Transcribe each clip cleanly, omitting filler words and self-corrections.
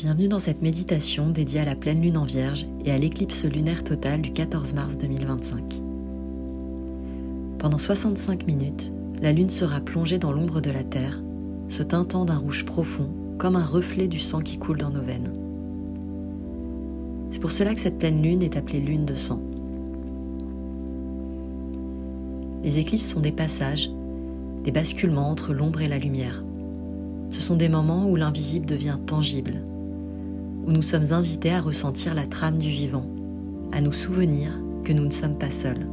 Bienvenue dans cette méditation dédiée à la pleine lune en Vierge et à l'éclipse lunaire totale du 14 mars 2025. Pendant 65 minutes, la lune sera plongée dans l'ombre de la Terre, se teintant d'un rouge profond comme un reflet du sang qui coule dans nos veines. C'est pour cela que cette pleine lune est appelée lune de sang. Les éclipses sont des passages, des basculements entre l'ombre et la lumière. Ce sont des moments où l'invisible devient tangible, où nous sommes invités à ressentir la trame du vivant, à nous souvenir que nous ne sommes pas seuls.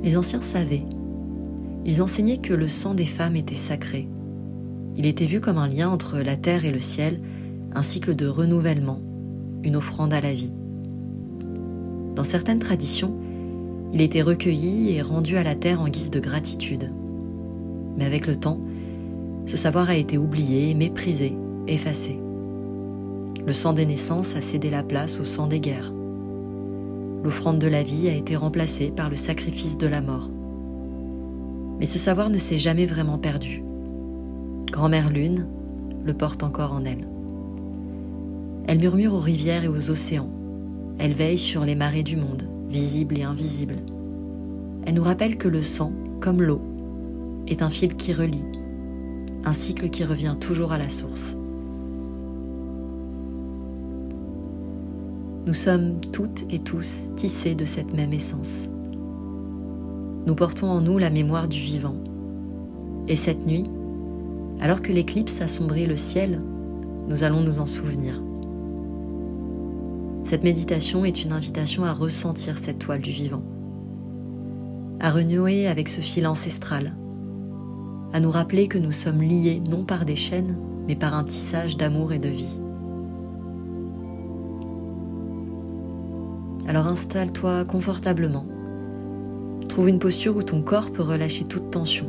Les anciens savaient. Ils enseignaient que le sang des femmes était sacré. Il était vu comme un lien entre la terre et le ciel, un cycle de renouvellement, une offrande à la vie. Dans certaines traditions, il était recueilli et rendu à la terre en guise de gratitude. Mais avec le temps, ce savoir a été oublié, méprisé, effacé. Le sang des naissances a cédé la place au sang des guerres. L'offrande de la vie a été remplacée par le sacrifice de la mort. Mais ce savoir ne s'est jamais vraiment perdu. Grand-mère Lune le porte encore en elle. Elle murmure aux rivières et aux océans. Elle veille sur les marées du monde, visibles et invisibles. Elle nous rappelle que le sang, comme l'eau, est un fil qui relie, un cycle qui revient toujours à la source. Nous sommes toutes et tous tissés de cette même essence. Nous portons en nous la mémoire du vivant. Et cette nuit, alors que l'éclipse assombrit le ciel, nous allons nous en souvenir. Cette méditation est une invitation à ressentir cette toile du vivant, à renouer avec ce fil ancestral, à nous rappeler que nous sommes liés non par des chaînes, mais par un tissage d'amour et de vie. Alors installe-toi confortablement. Trouve une posture où ton corps peut relâcher toute tension.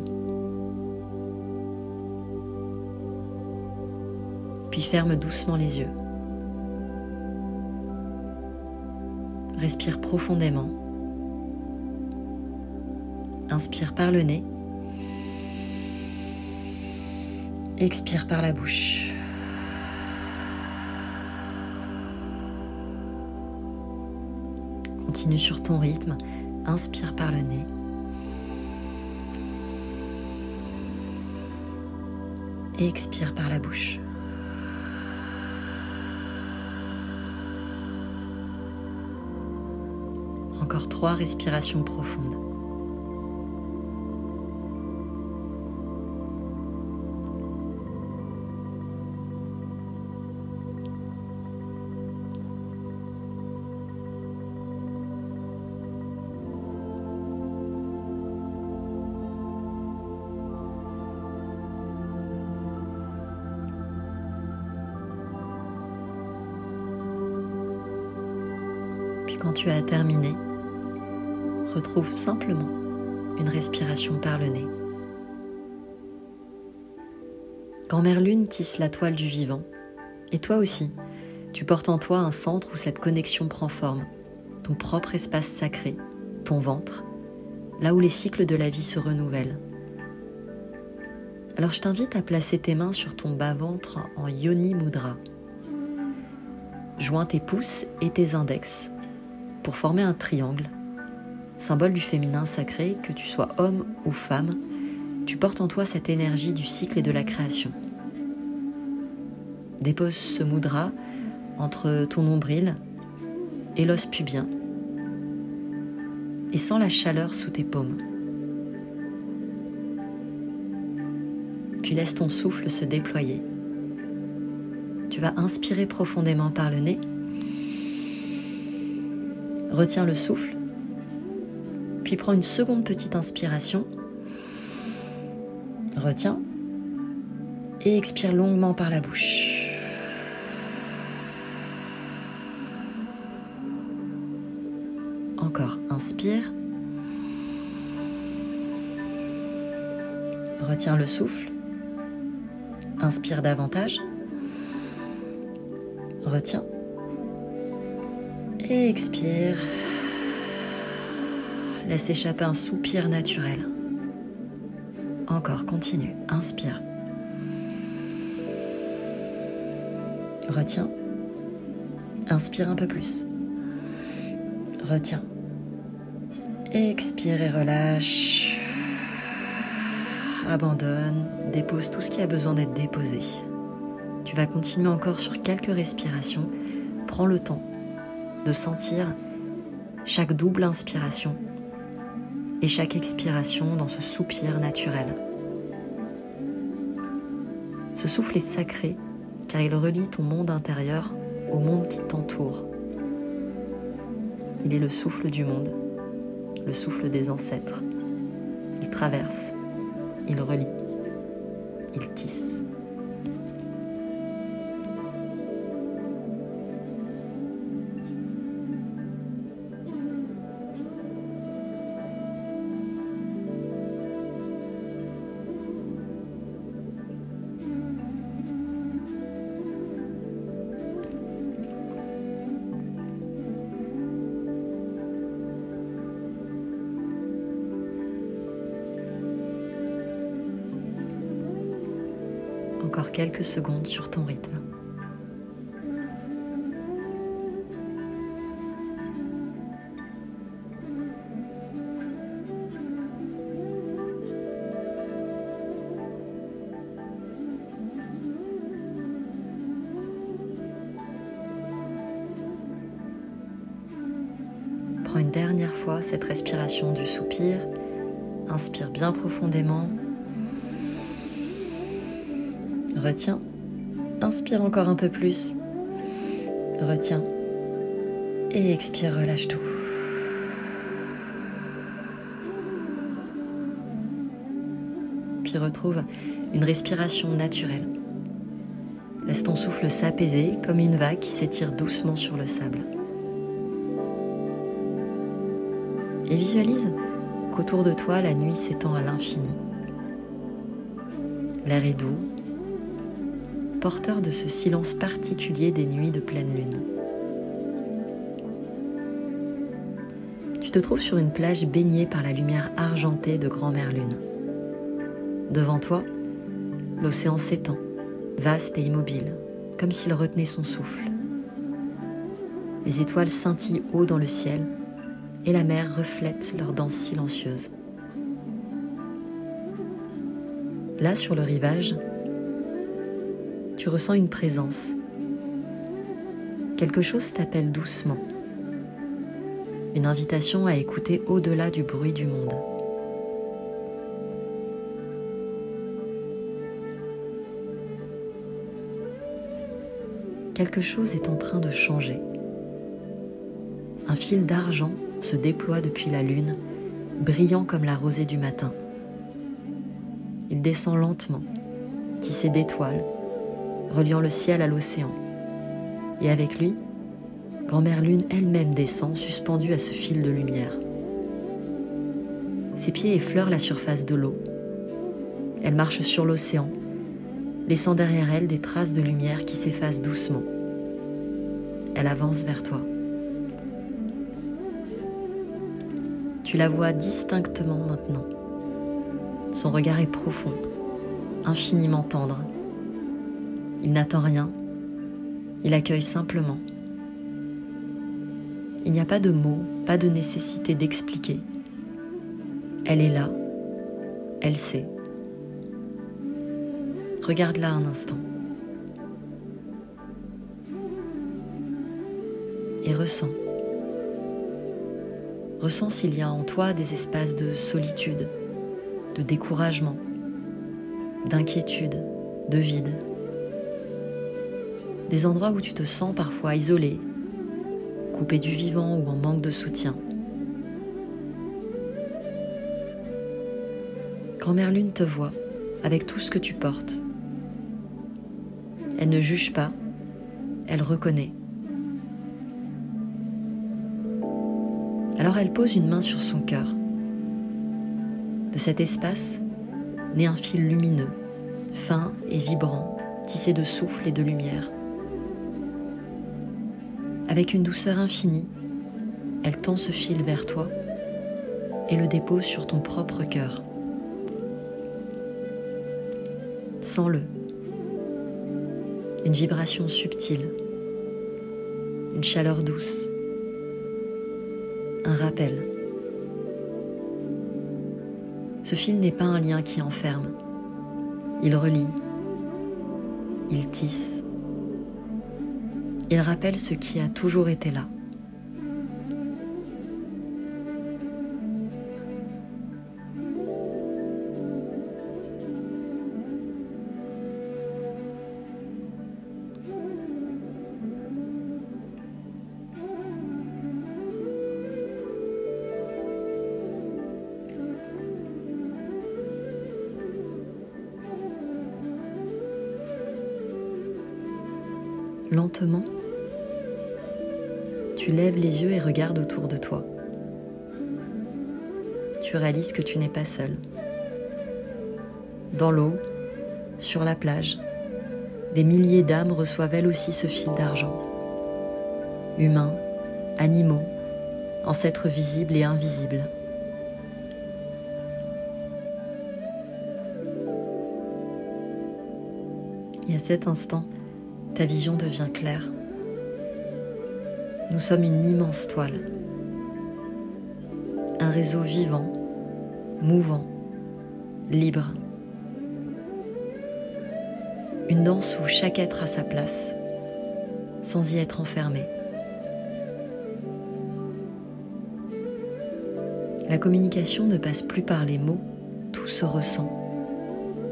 Puis ferme doucement les yeux. Respire profondément. Inspire par le nez. Expire par la bouche. Continue sur ton rythme. Inspire par le nez. Et expire par la bouche. Encore 3 respirations profondes. Puis quand tu as terminé, retrouve simplement une respiration par le nez. Grand-mère Lune tisse la toile du vivant. Et toi aussi, tu portes en toi un centre où cette connexion prend forme, ton propre espace sacré, ton ventre, là où les cycles de la vie se renouvellent. Alors je t'invite à placer tes mains sur ton bas-ventre en Yoni Mudra. Joins tes pouces et tes index pour former un triangle, symbole du féminin sacré, que tu sois homme ou femme, tu portes en toi cette énergie du cycle et de la création. Dépose ce mudra entre ton nombril et l'os pubien et sens la chaleur sous tes paumes. Puis laisse ton souffle se déployer. Tu vas inspirer profondément par le nez. Retiens le souffle. Puis prends une seconde petite inspiration. Retiens. Et expire longuement par la bouche. Encore, inspire. Retiens le souffle. Inspire davantage. Retiens. Et expire. Laisse échapper un soupir naturel. Encore, continue. Inspire. Retiens. Inspire un peu plus. Retiens. Expire et relâche. Abandonne. Dépose tout ce qui a besoin d'être déposé. Tu vas continuer encore sur quelques respirations. Prends le temps de sentir chaque double inspiration et chaque expiration dans ce soupir naturel. Ce souffle est sacré car il relie ton monde intérieur au monde qui t'entoure. Il est le souffle du monde, le souffle des ancêtres. Il traverse, il relie, il tisse. Encore quelques secondes sur ton rythme. Prends une dernière fois cette respiration du soupir. Inspire bien profondément. Retiens. Inspire encore un peu plus. Retiens. Et expire, relâche tout. Puis retrouve une respiration naturelle. Laisse ton souffle s'apaiser comme une vague qui s'étire doucement sur le sable. Et visualise qu'autour de toi, la nuit s'étend à l'infini. L'air est doux, porteur de ce silence particulier des nuits de pleine lune. Tu te trouves sur une plage baignée par la lumière argentée de Grand-Mère Lune. Devant toi, l'océan s'étend, vaste et immobile, comme s'il retenait son souffle. Les étoiles scintillent haut dans le ciel et la mer reflète leur danse silencieuse. Là, sur le rivage, tu ressens une présence. Quelque chose t'appelle doucement. Une invitation à écouter au-delà du bruit du monde. Quelque chose est en train de changer. Un fil d'argent se déploie depuis la lune, brillant comme la rosée du matin. Il descend lentement, tissé d'étoiles, reliant le ciel à l'océan. Et avec lui, Grand-Mère Lune elle-même descend, suspendue à ce fil de lumière. Ses pieds effleurent la surface de l'eau. Elle marche sur l'océan, laissant derrière elle des traces de lumière qui s'effacent doucement. Elle avance vers toi. Tu la vois distinctement maintenant. Son regard est profond, infiniment tendre. Il n'attend rien, il accueille simplement. Il n'y a pas de mots, pas de nécessité d'expliquer. Elle est là, elle sait. Regarde-la un instant. Et ressens. Ressens s'il y a en toi des espaces de solitude, de découragement, d'inquiétude, de vide. Des endroits où tu te sens parfois isolé, coupé du vivant ou en manque de soutien. Grand-Mère Lune te voit avec tout ce que tu portes. Elle ne juge pas, elle reconnaît. Alors elle pose une main sur son cœur. De cet espace naît un fil lumineux, fin et vibrant, tissé de souffle et de lumière. Avec une douceur infinie, elle tend ce fil vers toi et le dépose sur ton propre cœur. Sens-le. une vibration subtile, une chaleur douce, un rappel. Ce fil n'est pas un lien qui enferme, il relie, il tisse, il rappelle ce qui a toujours été là. Lentement, tu lèves les yeux et regardes autour de toi. Tu réalises que tu n'es pas seul. Dans l'eau, sur la plage, des milliers d'âmes reçoivent elles aussi ce fil d'argent. Humains, animaux, ancêtres visibles et invisibles. Et à cet instant, ta vision devient claire. Nous sommes une immense toile, un réseau vivant, mouvant, libre. Une danse où chaque être a sa place, sans y être enfermé. La communication ne passe plus par les mots, tout se ressent.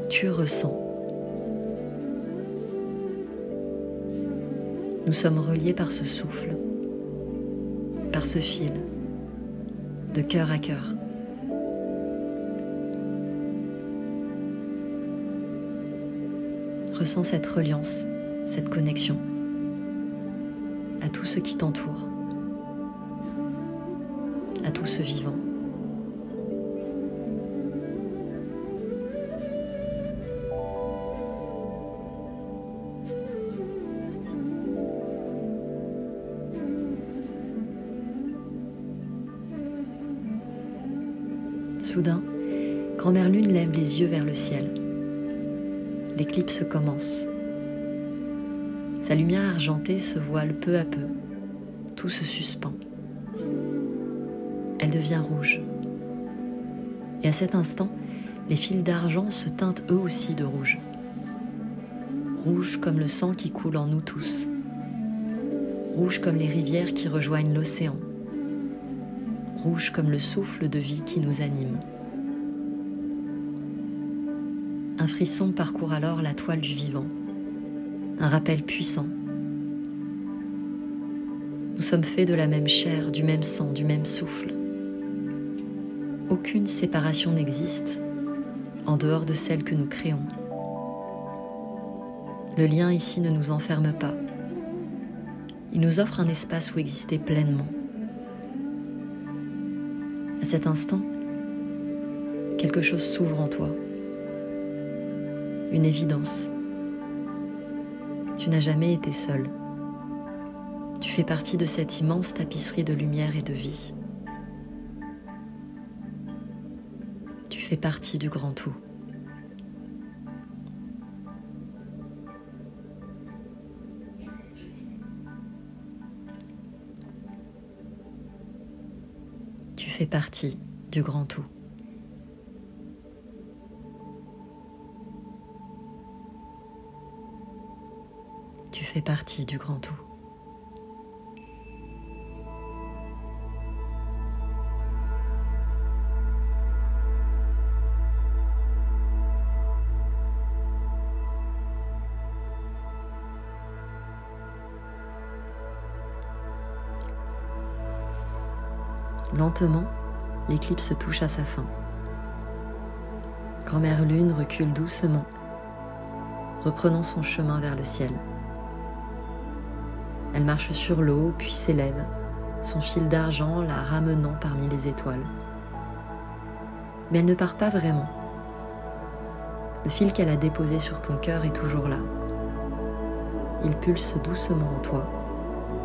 Tu ressens. Nous sommes reliés par ce souffle, par ce fil, de cœur à cœur. Ressens cette reliance, cette connexion à tout ce qui t'entoure, à tout ce vivant. Soudain, Grand-Mère Lune lève les yeux vers le ciel. L'éclipse commence. Sa lumière argentée se voile peu à peu. Tout se suspend. Elle devient rouge. Et à cet instant, les fils d'argent se teintent eux aussi de rouge. Rouge comme le sang qui coule en nous tous. Rouge comme les rivières qui rejoignent l'océan. Rouge comme le souffle de vie qui nous anime. Un frisson parcourt alors la toile du vivant, un rappel puissant. Nous sommes faits de la même chair, du même sang, du même souffle. Aucune séparation n'existe en dehors de celle que nous créons. Le lien ici ne nous enferme pas. Il nous offre un espace où exister pleinement. À cet instant, quelque chose s'ouvre en toi. Une évidence. Tu n'as jamais été seul. Tu fais partie de cette immense tapisserie de lumière et de vie. Tu fais partie du grand tout. Tu fais partie du grand tout. Tu fais partie du grand tout. Lentement, l'éclipse touche à sa fin. Grand-Mère Lune recule doucement, reprenant son chemin vers le ciel. Elle marche sur l'eau, puis s'élève, son fil d'argent la ramenant parmi les étoiles. Mais elle ne part pas vraiment. Le fil qu'elle a déposé sur ton cœur est toujours là. Il pulse doucement en toi,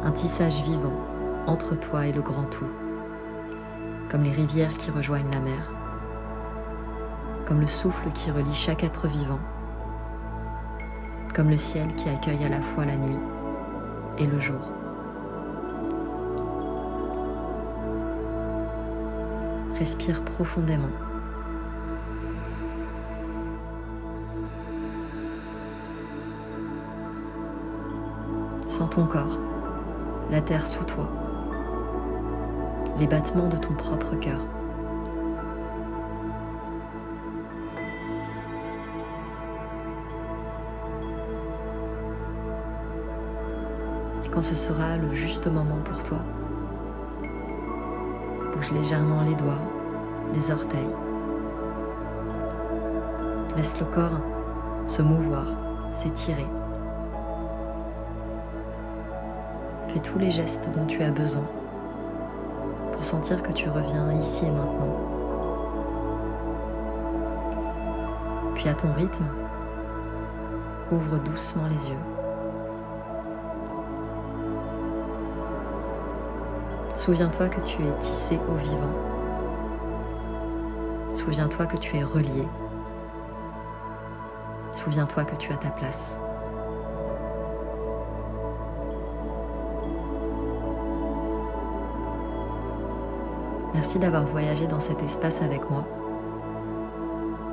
un tissage vivant entre toi et le grand tout. Comme les rivières qui rejoignent la mer, comme le souffle qui relie chaque être vivant, comme le ciel qui accueille à la fois la nuit et le jour. Respire profondément. Sens ton corps, la terre sous toi, les battements de ton propre cœur. Et quand ce sera le juste moment pour toi, bouge légèrement les doigts, les orteils. Laisse le corps se mouvoir, s'étirer. Fais tous les gestes dont tu as besoin pour sentir que tu reviens ici et maintenant. Puis à ton rythme, ouvre doucement les yeux. Souviens-toi que tu es tissé au vivant. Souviens-toi que tu es relié. Souviens-toi que tu as ta place. Merci d'avoir voyagé dans cet espace avec moi.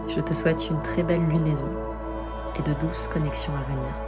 Je te souhaite une très belle lunaison et de douces connexions à venir.